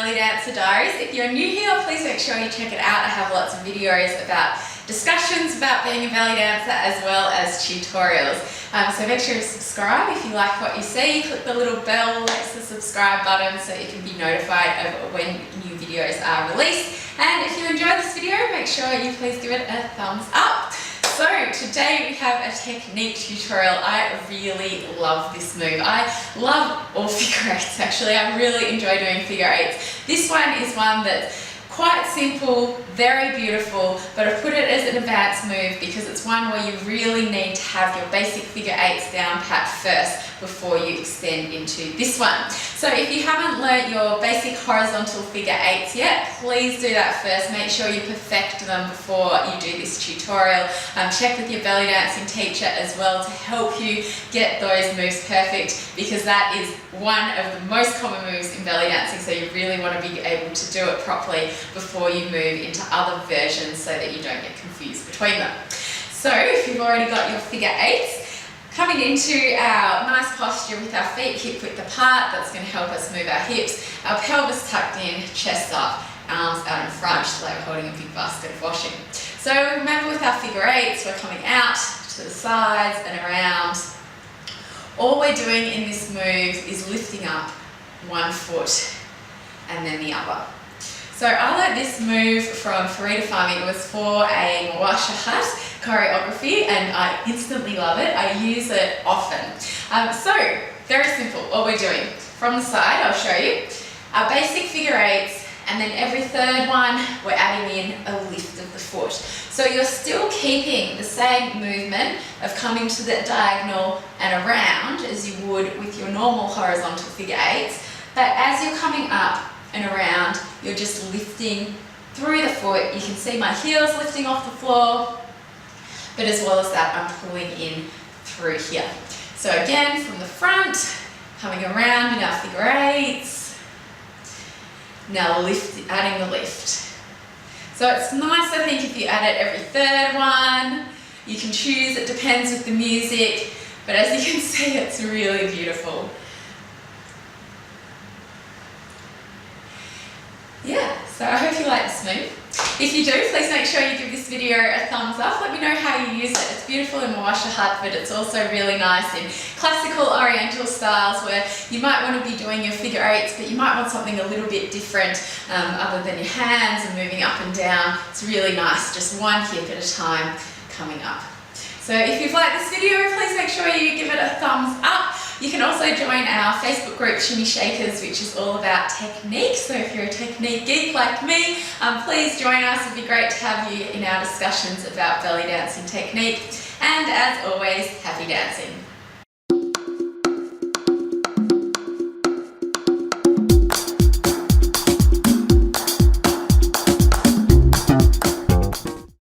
Belly Dancer Diaries. If you're new here, please make sure you check it out. I have lots of videos about discussions about being a belly dancer as well as tutorials. So make sure you subscribe if you like what you see. Click the little bell next to the subscribe button so you can be notified of when new videos are released. And if you enjoy this video, make sure you please give it a thumbs up. So today we have a technique tutorial. I really love this move. I love all figure eights actually. I really enjoy doing figure eights. This one is one that's quite simple, very beautiful, but I put it as an advanced move because it's one where you really need to have your basic figure eights down pat first before you extend into this one. So if you haven't learnt your basic horizontal figure eights yet, please do that first. Make sure you perfect them before you do this tutorial. Check with your belly dancing teacher as well to help you get those moves perfect, because that is one of the most common moves in belly dancing, so you really want to be able to do it properly before you move into other versions so that you don't get confused between them. So if you've already got your figure eights, coming into our nice posture with our feet hip width apart, that's going to help us move our hips, our pelvis tucked in, chest up, arms out in front, just like we're holding a big basket of washing. So remember, with our figure eights, we're coming out to the sides and around. All we're doing in this move is lifting up one foot and then the other. So I learned this move from Farida Fahmy. It was for a Mwasha Hut choreography and I instantly love it. I use it often. So very simple, what we're doing. From the side, I'll show you. Our basic figure eights, and then every third one, we're adding in a lift of the foot. So you're still keeping the same movement of coming to the diagonal and around as you would with your normal horizontal figure eights, but as you're coming up and around, you're just lifting through the foot. You can see my heels lifting off the floor, but as well as that, I'm pulling in through here. So again, from the front, coming around in our figure eights, now adding the lift. So it's nice, I think, if you add it every third one. You can choose, it depends with the music, but as you can see, it's really beautiful. Yeah, so I hope you like this move. If you do, please make sure you give this video a thumbs up. Let me know how you use it. It's beautiful in Mwasha Hut, but it's also really nice in classical oriental styles where you might want to be doing your figure eights, but you might want something a little bit different other than your hands and moving up and down. It's really nice, just one hip at a time coming up. So if you've liked this video, please make sure you give it a thumbs up. You can also join our Facebook group, Shimmy Shakers, which is all about technique. So if you're a technique geek like me, please join us. It'd be great to have you in our discussions about belly dancing technique. And as always, happy dancing.